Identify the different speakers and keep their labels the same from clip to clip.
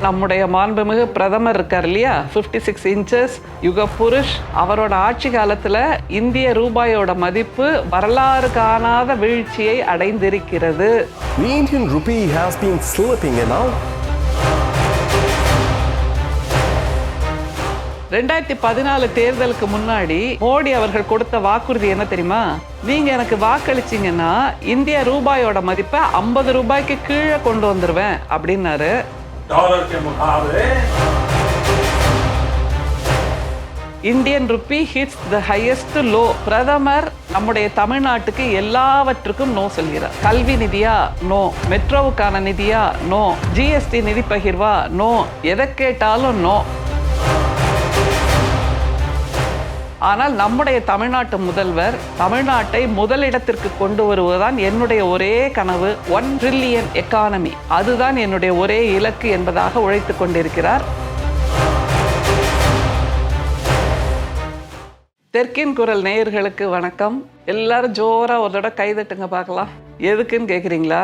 Speaker 1: நம்முடைய மாண்புமிகு பிரதமர் இருக்கார் இல்லையா, 56 இன்ச்சஸ் யுக புருஷ், அவரோட ஆட்சி காலத்தில் இந்திய ரூபாயோட மதிப்பு வரலாறு காணாத வீழ்ச்சியை அடைந்திருக்கிறது.
Speaker 2: The Indian rupee has been slipping now.
Speaker 1: 2014 தேர்தலுக்கு முன்னாடி மோடி அவர்கள் கொடுத்த வாக்குறுதி என்ன தெரியுமா? நீங்க எனக்கு வாக்களிச்சீங்கன்னா இந்திய ரூபாயோட மதிப்பை 50 ரூபாய்க்கு கீழே கொண்டு வந்துருவேன் அப்படின்னாரு. Indian rupee hits the highest low. பிரதமர் நம்முடைய தமிழ்நாட்டுக்கு எல்லாவற்றுக்கும் நோ சொல்கிறார். கல்வி நிதியா நோ, மெட்ரோவுக்கான நிதியா நோ, ஜிஎஸ்டி நிதி பகிர்வா நோ, எதை கேட்டாலும் நோ. ஆனால் நம்முடைய தமிழ்நாட்டு முதல்வர் தமிழ்நாட்டை முதலிடத்திற்கு கொண்டு வருவதுதான் என்னுடைய ஒரே கனவு. 1 ட்ரில்லியன் எக்கானமி, அதுதான் என்னுடைய ஒரே இலக்கு என்பதாக உழைத்துக் கொண்டிருக்கிறார். தெற்கின் குரல் நேயர்களுக்கு வணக்கம். எல்லாரும் ஜோரா ஒரு தடவை கைதட்டுங்க பார்க்கலாம். எதுக்குன்னு கேட்குறீங்களா?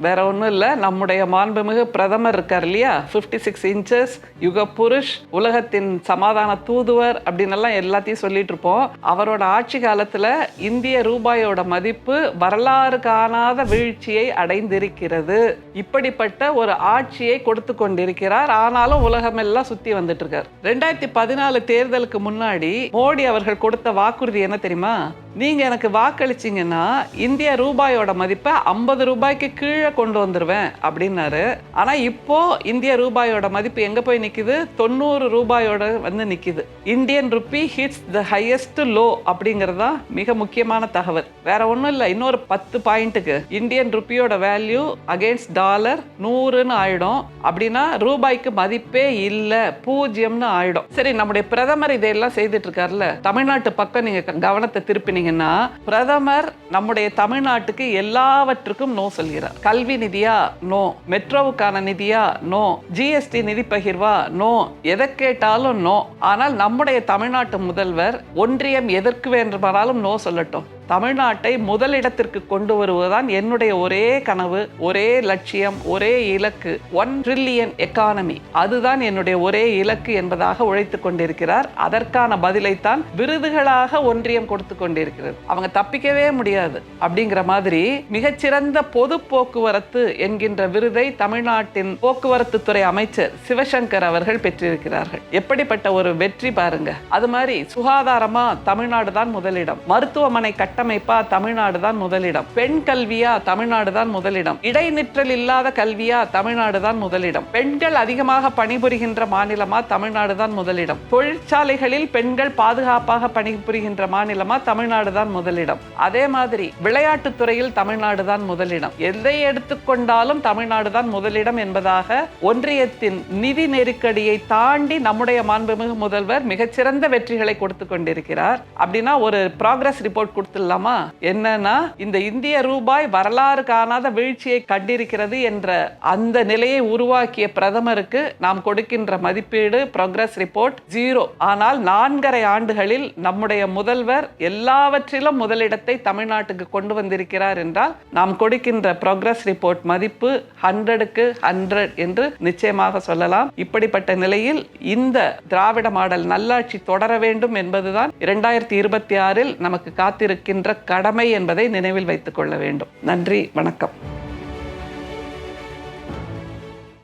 Speaker 1: வேற ஒன்றும் இல்லை, நம்முடைய மாண்புமிகு பிரதமர் இருக்கார் இல்லையா, 56 இன்ச்சஸ் யுக புருஷ், உலகத்தின் சமாதான தூதுவர் அப்படின்னு எல்லாத்தையும் சொல்லிட்டு இருப்போம். அவரோட ஆட்சி காலத்தில் இந்திய ரூபாயோட மதிப்பு வரலாறு காணாத வீழ்ச்சியை அடைந்திருக்கிறது. இப்படிப்பட்ட ஒரு ஆட்சியை கொடுத்து கொண்டிருக்கிறார். ஆனாலும் உலகமெல்லாம் சுற்றி வந்துட்டு இருக்கார். 2014 தேர்தலுக்கு முன்னாடி மோடி அவர்கள் கொடுத்த வாக்குறுதி என்ன தெரியுமா? நீங்க எனக்கு வாக்களிச்சீங்கன்னா இந்திய ரூபாயோட மதிப்பை 50 ரூபாய்க்கு கீழே கொண்டு வந்துருவேன் அப்படின்னாரு. ஆனா இப்போ இந்திய ரூபாயோட மதிப்பு எங்க போய் நிக்குது? 90 ரூபாயோட வந்து நிக்குது. Indian rupee hits the highest low அப்படிங்கறதா மிக முக்கியமான தகவல். வேற ஒன்றும் இல்லை, இன்னொரு 10 பாயிண்ட்டுக்கு இந்தியன் ருப்பியோட வேல்யூ அகேன்ஸ்ட் டாலர் 100ன்னு ஆயிடும். அப்படின்னா ரூபாய்க்கு மதிப்பே இல்லை, 0ன்னு ஆயிடும். சரி, நம்முடைய பிரதமர் இதையெல்லாம் செய்துட்டு இருக்காருல்ல, தமிழ்நாட்டு பக்கம் நீங்க கவனத்தை திருப்பினீங்கன்னா பிரதமர் நம்முடைய தமிழ்நாட்டுக்கு எல்லாவற்றுக்கும் நோ சொல்கிறார். கல்வி நிதியா நோ, மெட்ரோவுக்கான நிதியா நோ, ஜிஎஸ்டி நிதி பகிர்வா நோ, எதை கேட்டாலும் நோ. ஆனால் நம்முடைய தமிழ்நாட்டு முதல்வர் ஒன்றியம் எதற்கு வேண்டுமானாலும் நோ சொல்லட்டும், தமிழ்நாட்டை முதலிடத்திற்கு கொண்டு வருவதுதான் என்னுடைய ஒரே கனவு, ஒரே லட்சியம், ஒரே இலக்கு. 1 ட்ரில்லியன் எக்கானமி, அதுதான் என்னுடைய ஒரே இலக்கு என்பதாக உழைத்துக் கொண்டிருக்கிறார். அதற்கான பதிலைத்தான் விருதுகளாக ஒன்றியம் கொடுத்து கொண்டிருக்கிறது. அவங்க தப்பிக்கவே முடியாது. அப்படிங்கிற மாதிரி மிகச்சிறந்த பொது போக்குவரத்து என்கின்ற விருதை தமிழ்நாட்டின் போக்குவரத்து துறை அமைச்சர் சிவசங்கர் அவர்கள் பெற்றிருக்கிறார்கள். எப்படிப்பட்ட ஒரு வெற்றி பாருங்க. அது மாதிரி சுகாதாரமா தமிழ்நாடு தான் முதலிடம், மருத்துவமனை கட்டமைப்பா தமிழ்நாடு தான் முதலிடம், பெண் கல்வியா தமிழ்நாடு தான் முதலிடம், இடைநிற்றல் இல்லாத கல்வியா தமிழ்நாடு தான் முதலிடம், பெண்கள் அதிகமாக பணிபுரிகின்ற மாநிலமா தமிழ்நாடு தான் முதலிடம், தொழிற்சாலைகளில் பெண்கள் பாதுகாப்பாக பணிபுரிகின்ற மாநிலமா தமிழ்நாடு தான் முதலிடம். அதே மாதிரி விளையாட்டுத் துறையில் தமிழ்நாடு தான் முதலிடம். எதை எடுத்துக்கொண்டாலும் தமிழ்நாடு தான் முதலிடம் என்பதாக ஒன்றியத்தின் நிதி நெருக்கடியை தாண்டி நம்முடைய மாண்புமிகு முதல்வர் மிகச்சிறந்த வெற்றிகளை கொடுத்து கொண்டிருக்கிறார். அப்படின்னா ஒரு ப்ராக்ரஸ் ரிப்போர்ட் கொடுத்துடலாமா? என்னன்னா, இந்த இந்திய ரூபாய் வரலாறு காணாத வீழ்ச்சியை கண்டிருக்கிறது என்ற அந்த நிலையை உருவாக்கிய பிரதமருக்கு நாம் கொடுக்கின்ற மதிப்பீடு ப்ராக்ரஸ் ரிப்போர்ட் 0. ஆனால் 4.5 ஆண்டுகளில் நம்முடைய முதல்வர் எல்லாவற்றிலும் முதலிடத்தை தமிழ்நாட்டுக்கு கொண்டு வந்திருக்கிறார் என்றால் நாம் கொடுக்கின்ற ப்ராக்ரஸ் ரிப்போர்ட் மதிப்பு 100க்கு 100 என்று நிச்சயமாக சொல்லலாம். இப்படிப்பட்ட நிலையில் இந்த திராவிட மாடல் நல்லாட்சி தொடர வேண்டும் என்பதுதான் 2026 நமக்கு காத்திருக்கின்ற கடமை என்பதை நினைவில் வைத்துக் கொள்ள வேண்டும். நன்றி, வணக்கம்.